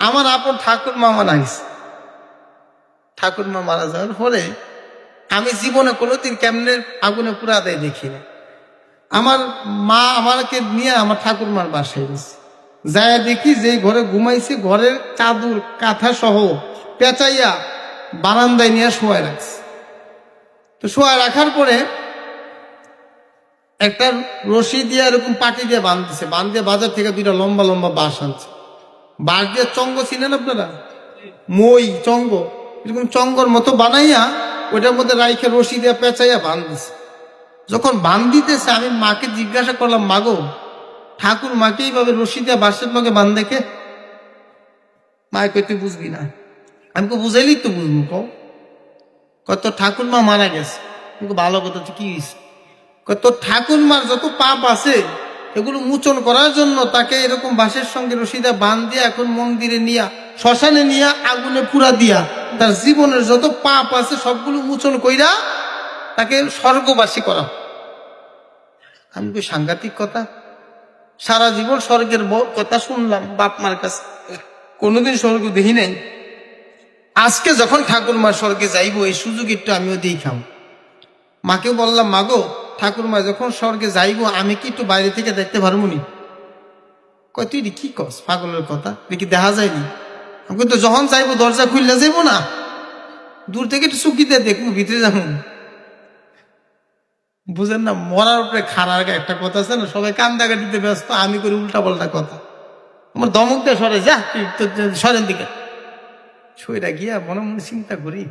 আমার আপন ঠাকুরমা মারা গেছে। ঠাকুরমা মারা যাওয়ার পরে আমি জীবনে কোনোদিন কেমনে আগুনে পুরা দেয় দেখিনি। আমার মা আমাকে নিয়ে আমার ঠাকুরমার বাসায় গেছে, যায় দেখি যে ঘরে ঘুমাইছে ঘরের চাদর কাঁথা সহ পেঁচাইয়া বারান্দায় নিয়ে শোয়ায় রাখছে। তো শোয়ায় রাখার পরে একটা রশি দিয়ে এরকম পাটি দিয়ে বাঁধতেছে, বাঁধিয়ে বাজার থেকে দুইটা লম্বা লম্বা বাঁশ আনছে। বাঁশ দিয়ে চঙ্গ চিনেন আপনারা? মই চঙ্গ, এরকম চঙ্গর মতো বানাইয়া ওইটার মধ্যে রাইখে রশি দিয়ে পেঁচাইয়া বাঁধতেছে। যখন বান্ধিতেছে আমি মাকে জিজ্ঞাসা করলাম, মাগো ঠাকুর মাকে এইভাবে রশি দিয়ে বাঁশের লগে বাঁধ দেখে? মায় কই তুই বুঝবি না। আমি কো বুঝাইলি তো বুঝবো। কত ঠাকুর মা মারা গেছে। ভালো কথা, তো কি হয়েছে? কত ঠাকুর মার যত পাপ আছে এগুলো মোচন করার জন্য তাকে এরকম বাঁশের সঙ্গে রশিদা বাঁধ দিয়া এখন মন্দিরে নিয়া শ্মশানে নিয়া আগুনে পুরা দিয়া তার জীবনের যত পাপ আছে সবগুলো মোচন কইরা তাকে স্বর্গবাসী করা। আমি কই সাংঘাতিক কথা। সারা জীবন স্বর্গের কথা শুনলাম বাপ মার কাছে, কোনোদিন স্বর্গ দেখি নাই। আজকে যখন ঠাকুর মা স্বর্গে যাইবো এই সুযোগ একটু আমিও দিই খাম। মাকেও বললাম, মাগো ঠাকুর মা যখন স্বর্গে যাইবো আমি কি একটু বাইরে থেকে দেখতে পারবো নি? কয় তুই কি কস, পাগলের কথা, দেখি দেখা যায়নি। আমি তো যখন যাইবো দরজা খুললে যাইবো না, দূর থেকে একটু চুকিতে দেখবো, ভিতরে যাবো। বুঝেন না, মরার উপরে খারার একটা কথা আছে না, সবাই কান্দাকাটিতে ব্যস্ত, আমি করি উল্টা পাল্টা কথা। আমার দমক দিয়ে সরে যা, সরেন দিকে সইরা গিয়া মনে মনে চিন্তা করি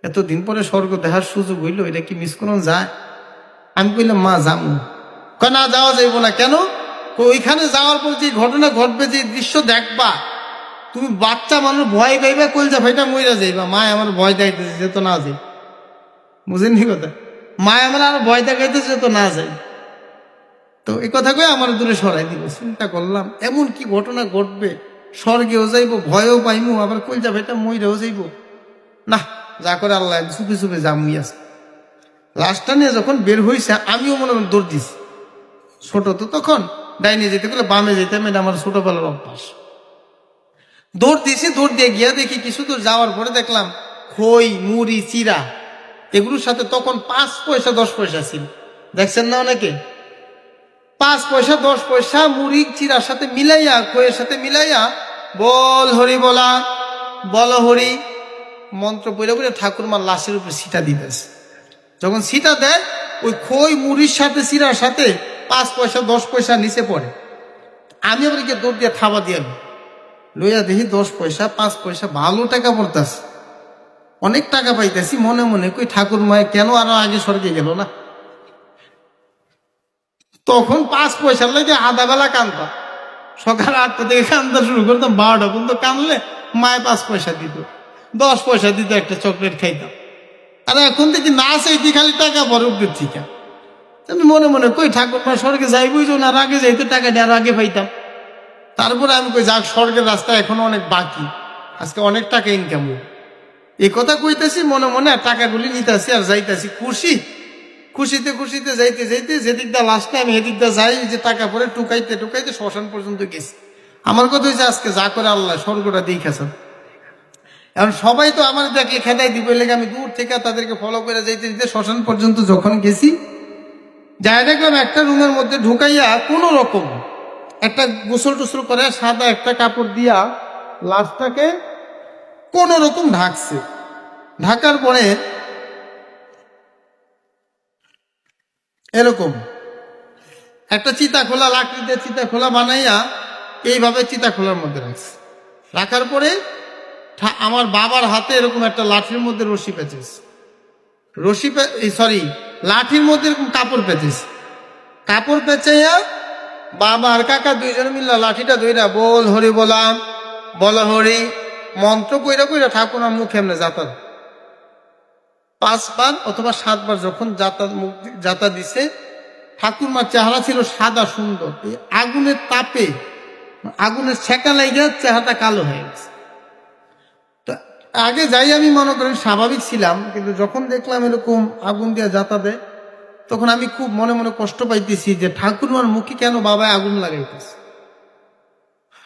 এতদিন পরে স্বর্গ দেখার সুযোগ হইলো, এটা কি মিস করুন যায়? আমি কইলাম, মা যাবো। কয় না, যাওয়া যাইবো না। কেন? ওইখানে যাওয়ার পর যে ঘটনা ঘটবে, যে দৃশ্য দেখবা, তুমি বাচ্চা মানুষ ভয় পাইবা, কলজা ভাইটা মইরা যাইবা। মায় আমার ভয় দেখাইতেছে যেত না যাই। বুঝেননি কথা? মায় আমার আরো ভয় দেখাইতেছে যেত না যাই। তো এই কথা কয়ে আমার দূরে সরাই দিব। চিন্তা করলাম এমন কি ঘটনা ঘটবে, স্বর্গেও যাইবো, ভয়ও পাইমু, আবার কলজা ভাইটা মইরাও যাইবো। না, যা করে আল্লাহ, চুপে চুপে জামুই আছে। লাশটা নিয়ে যখন বের হয়েছে আমিও মনে মনে দৌড় দিছি। ছোট তো তখন, ডাইনে যেতে গেলে বামে যেতাম, এটা আমার ছোটবেলার অভ্যাস। দৌড় দিছি, দৌড় দিয়ে গিয়া দেখি কিছু দূর যাওয়ার পরে দেখলাম খই, মুড়ি, চিরা, এগুলোর সাথে তখন 5 পয়সা 10 পয়সা ছিল। দেখছেন না অনেকে? 5 পয়সা 10 পয়সা মুড়ি চিরার সাথে মিলাইয়া, খইয়ের সাথে মিলাইয়া বল হরি বলা, বল হরি মন্ত্র পড়ে পড়ে ঠাকুরমার লাশের উপরে ছিটা দিতেছে। যখন ছিটা দেয়, ওই খই মুড়ির সাথে চিরার সাথে 5 পয়সা 10 পয়সা নিচে পড়ে। আমি আবার গিয়ে দৌড় দিয়ে থাবা দিয়ে লইয়া দেখি 10 পয়সা 5 পয়সা ভালো টাকা পড়তেছে, অনেক টাকা পাইতেছি। মনে মনে কই ঠাকুর মায় কেন আরো আগে স্বর্গে গেল না? তখন 5 পয়সার লাগে আধা বেলা কান্দতাম। সকাল 8টা থেকে কান্দা শুরু করতাম, 12টা পর্যন্ত কানলে মায় 5 পয়সা দিত, 10 পয়সা দিত, একটা চকলেট খাইতাম। আর এখন থেকে না চাইতে খালি টাকা পরে উপরে থেকে। আমি মনে মনে কই ঠাকুর মা স্বর্গে যাইবই যখন, আর আগে যাইতো টাকাটা আর আগে পাইতাম। তারপরে আমি কই যাক, স্বর্গের রাস্তা এখনো অনেক বাকি, আজকে অনেক টাকা ইনকাম হবে। এই কথা কইতেছি মনে মনে, আর টাকাগুলি নিতেছি আর যাইতেছি খুশি, খুশিতে খুশিতে যাইতে যাইতে যেদিক দা লাস্টে আমি এদিক দা যাই, যে টাকা পরে টুকাইতে টুকাইতে শ্মশান পর্যন্ত গেছি। আমার কথা হয়েছে আজকে যা করে আল্লাহ স্বর্গটা দেখাছেন। এখন সবাই তো আমার দেখে খেদাই দিব, লেগে আমি দূর থেকে তাদেরকে ফলো করে যাইতে যেতে শ্মশান পর্যন্ত যখন গেছি, যাই দেখলাম একটা রুমের মধ্যে ঢুকাইয়া কোন রকম একটা গোসল টোসল করে সাদা একটা কাপড় দিয়া লাশটাকে কোন রকম ঢাকছে। ঢাকার পরে এরকম একটা চিতা খোলা, লাকড়ি দিয়ে চিতা খোলা বানাইয়া এইভাবে চিতা খোলার মধ্যে রাখছে। রাখার পরে আমার বাবার হাতে এরকম একটা লাঠির মধ্যে রশি পেঁচেছে, লাঠির মধ্যে এরকম কাপড় পেঁচেছে। কাপড় পেঁচাইয়া বাবা আর কাকা দুইজনে মিল্লা লাঠিটা ধইরা বল হরি বলাম, বল হরি মন্ত্র কইরা কইরা ঠাকুরের মুখে এমনি যাতা 5 বার অথবা 7 বার যখন যাতা দিছে, ঠাকুরমার চেহারা ছিল সাদা সুন্দর। এই আগুনের তাপে, আগুনের ছেঁকা লাইগা চেহারাটা কালো হয়ে গেছে। তো আগে যাই আমি মনে করেন স্বাভাবিক ছিলাম, কিন্তু যখন দেখলাম এরকম আগুন দিয়ে যাতা দেয়, তখন আমি খুব মনে মনে কষ্ট পাইতেছি যে ঠাকুরমার মুখে কেন বাবা আগুন লাগাইতেছে।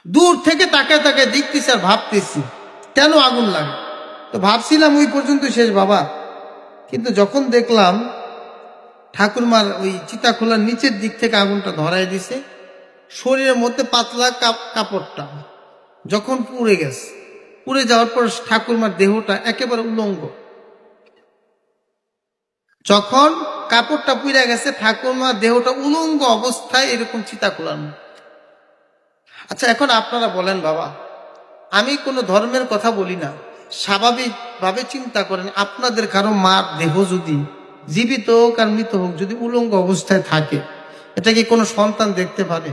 দূর থেকে তাকায় তাকায় দেখতেছি আর ভাবতেছি কেন আগুন লাগে। তো ভাবছিলাম ওই পর্যন্ত শেষ বাবা, কিন্তু যখন দেখলাম ঠাকুরমার ওই চিতা খোলার নিচের দিক থেকে আগুনটা ধরায় দিছে, শরীরের মধ্যে পাতলা কাপড়টা যখন পুড়ে গেছে, পুড়ে যাওয়ার পর ঠাকুরমার দেহটা একেবারে উলঙ্গ। যখন কাপড়টা পুড়ে গেছে, ঠাকুরমার দেহটা উলঙ্গ অবস্থায় এরকম চিতা খোলার মধ্যে। আচ্ছা এখন আপনারা বলেন বাবা, আমি কোনো ধর্মের কথা বলি না, স্বাভাবিকভাবে চিন্তা করেন আপনাদের কারো মার দেহ যদি জীবিত হোক আর মৃত হোক যদি উলঙ্গ অবস্থায় থাকে, এটা কি কোনো সন্তান দেখতে পারে?